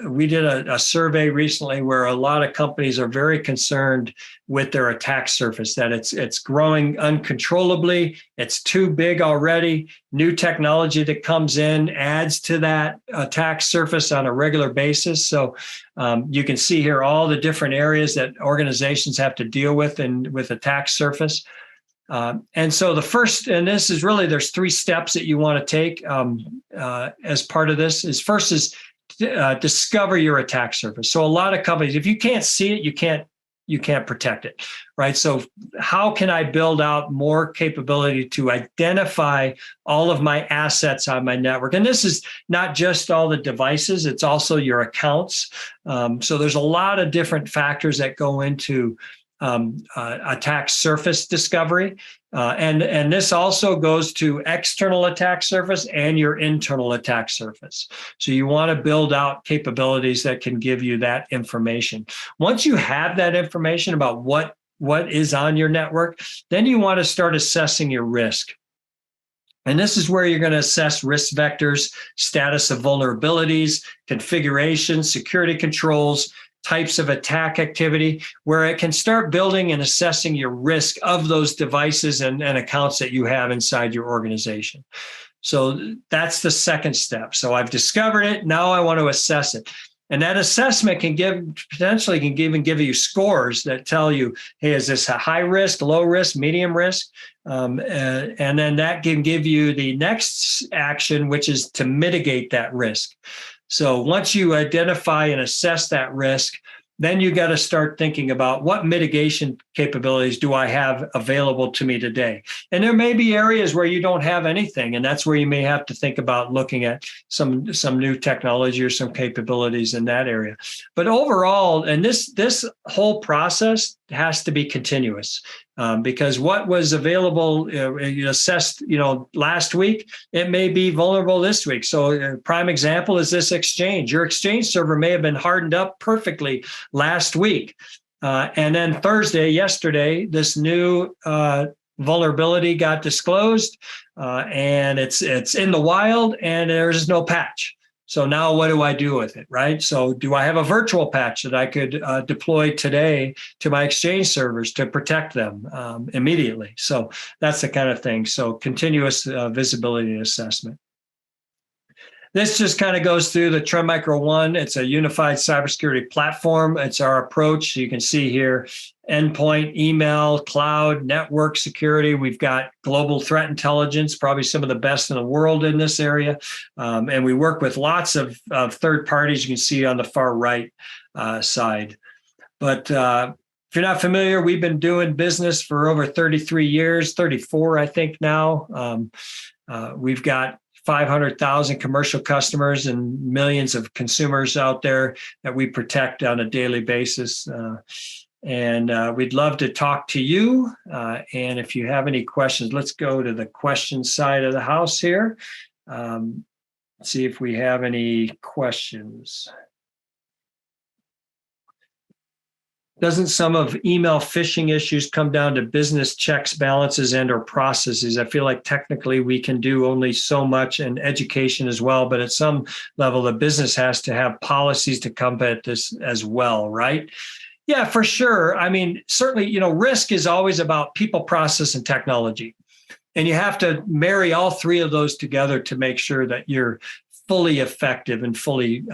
We did a survey recently where a lot of companies are very concerned with their attack surface, that it's growing uncontrollably. It's too big already. New technology that comes in adds to that attack surface on a regular basis. So you can see here all the different areas that organizations have to deal with with attack surface. And so the first, and this is really, there's 3 steps that you want to take as part of this. First is discover your attack surface. So a lot of companies, if you can't see it, you can't protect it, right? So how can I build out more capability to identify all of my assets on my network? And this is not just all the devices, it's also your accounts. So there's a lot of different factors that go into attack surface discovery. And this also goes to external attack surface and your internal attack surface. So you want to build out capabilities that can give you that information. Once you have that information about what is on your network, then you want to start assessing your risk. And this is where you're going to assess risk vectors, status of vulnerabilities, configuration, security controls, types of attack activity, where it can start building and assessing your risk of those devices and accounts that you have inside your organization. So that's the second step. So I've discovered it. Now I want to assess it. And that assessment can even give you scores that tell you, hey, is this a high risk, low risk, medium risk? And then that can give you the next action, which is to mitigate that risk. So once you identify and assess that risk, then you got to start thinking about what mitigation capabilities do I have available to me today? And there may be areas where you don't have anything, and that's where you may have to think about looking at some new technology or some capabilities in that area. But overall, and this whole process, has to be continuous, because what was available, assessed, last week, it may be vulnerable this week. So a prime example is this Exchange. Your Exchange server may have been hardened up perfectly last week. And then yesterday, this new vulnerability got disclosed, and it's in the wild, and there's no patch. So now what do I do with it, right? So do I have a virtual patch that I could deploy today to my Exchange servers to protect them immediately? So that's the kind of thing. So continuous visibility and assessment. This just kind of goes through the Trend Micro One. It's a unified cybersecurity platform. It's our approach. You can see here, endpoint, email, cloud, network security. We've got global threat intelligence, probably some of the best in the world in this area. And we work with lots of third parties. You can see on the far right side. But if you're not familiar, we've been doing business for over 33 years, 34, I think now. We've got 500,000 commercial customers and millions of consumers out there that we protect on a daily basis. And we'd love to talk to you. And if you have any questions, let's go to the question side of the house here. See if we have any questions. Doesn't some of email phishing issues come down to business checks, balances, and or processes? I feel like technically we can do only so much, and education as well, but at some level, the business has to have policies to combat this as well, right? Yeah, for sure. I mean, certainly, risk is always about people, process, and technology. And you have to marry all three of those together to make sure that you're fully effective and fully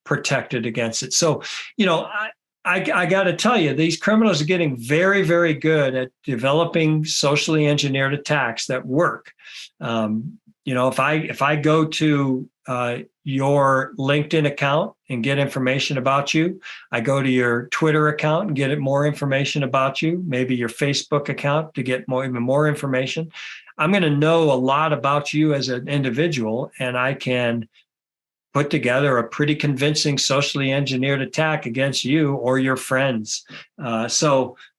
protected against it. So, I got to tell you, these criminals are getting very, very good at developing socially engineered attacks that work. If I go to your LinkedIn account and get information about you, I go to your Twitter account and get more information about you, maybe your Facebook account to get even more information. I'm going to know a lot about you as an individual, and I can put together a pretty convincing socially engineered attack against you or your friends,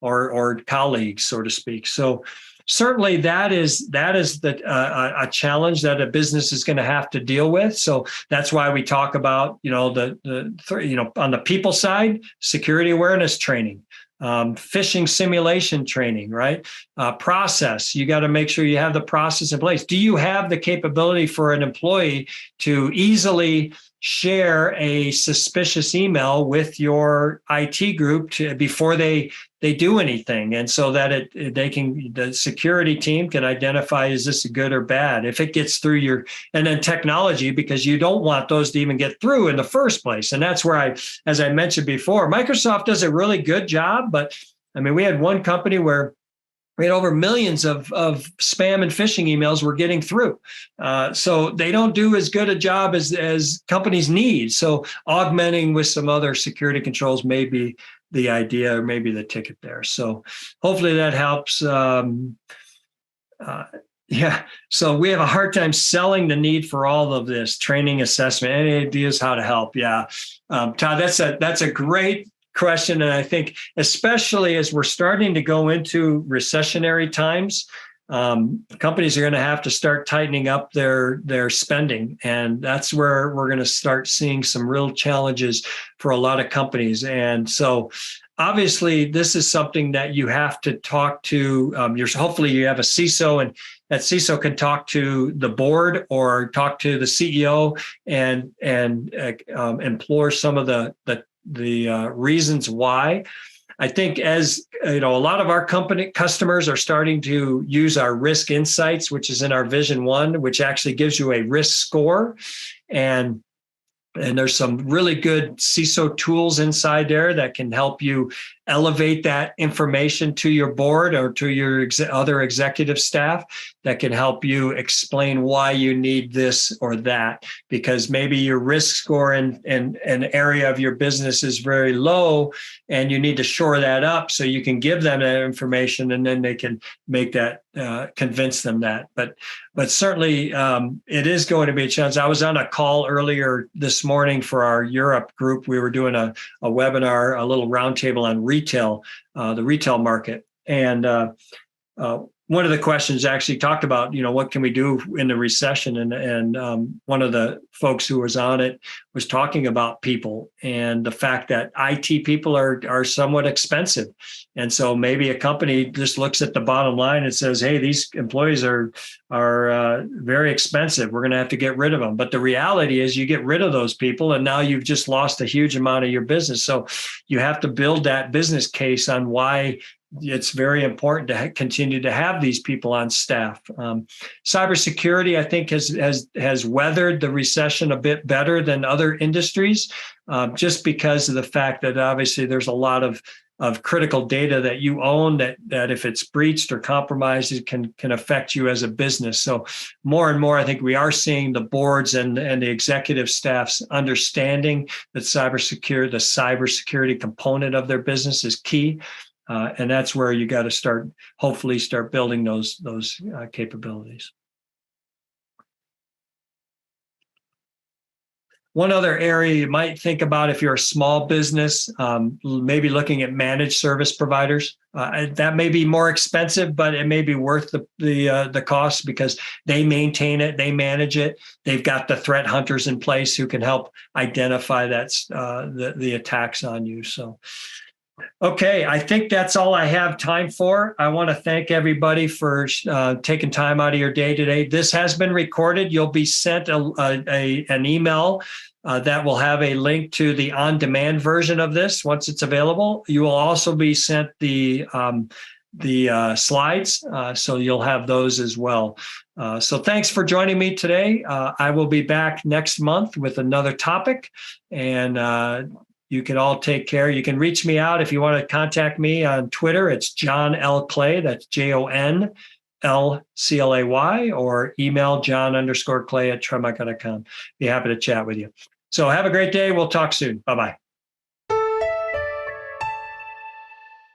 or colleagues, so to speak. So certainly that is a challenge that a business is going to have to deal with. So that's why we talk about on the people side, security awareness training, phishing simulation training, right? Process. You got to make sure you have the process in place. Do you have the capability for an employee to easily share a suspicious email with your IT group before they do anything, and so that the security team can identify, is this good or bad? If it gets through and then technology, because you don't want those to even get through in the first place. And that's where as I mentioned before, Microsoft does a really good job. But I mean, we had one company where we had over millions of spam and phishing emails were getting through. So they don't do as good a job as companies need. So augmenting with some other security controls may be the idea, or maybe the ticket there. So hopefully that helps. So we have a hard time selling the need for all of this training, assessment. Any ideas how to help? Yeah, Todd, that's a great question. And I think especially as we're starting to go into recessionary times, companies are going to have to start tightening up their spending. And that's where we're going to start seeing some real challenges for a lot of companies. And so obviously this is something that you have to talk to hopefully you have a CISO, and that CISO can talk to the board or talk to the CEO and implore some of the reasons why. I think as a lot of our company customers are starting to use our risk insights, which is in our Vision 1, which actually gives you a risk score. And there's some really good CISO tools inside there that can help you elevate that information to your board or to your other executive staff that can help you explain why you need this or that, because maybe your risk score in an area of your business is very low and you need to shore that up so you can give them that information and then they can make that, convince them that. But certainly it is going to be a challenge. I was on a call earlier this morning for our Europe group. We were doing a webinar, a little roundtable on retail, the retail market. And one of the questions actually talked about, what can we do in the recession? And one of the folks who was on it was talking about people and the fact that IT people are somewhat expensive. And so maybe a company just looks at the bottom line and says, hey, these employees are very expensive. We're going to have to get rid of them. But the reality is you get rid of those people and now you've just lost a huge amount of your business. So you have to build that business case on why it's very important to continue to have these people on staff. Cybersecurity, I think, has weathered the recession a bit better than other industries, just because of the fact that obviously there's a lot of critical data that you own that if it's breached or compromised, it can affect you as a business. So more and more, I think we are seeing the boards and the executive staffs understanding that the cybersecurity component of their business is key. And that's where you got to hopefully start building those capabilities. One other area you might think about if you're a small business, maybe looking at managed service providers. That may be more expensive, but it may be worth the cost because they maintain it, they manage it. They've got the threat hunters in place who can help identify the attacks on you. So. Okay, I think that's all I have time for. I want to thank everybody for taking time out of your day today. This has been recorded. You'll be sent an email that will have a link to the on-demand version of this once it's available. You will also be sent the slides, so you'll have those as well. So thanks for joining me today. I will be back next month with another topic, and you can all take care. You can reach me out if you want to contact me on Twitter. It's Jon L. Clay. That's JONLCLAY, or email Jon_Clay@tremica.com. Be happy to chat with you. So have a great day. We'll talk soon. Bye-bye.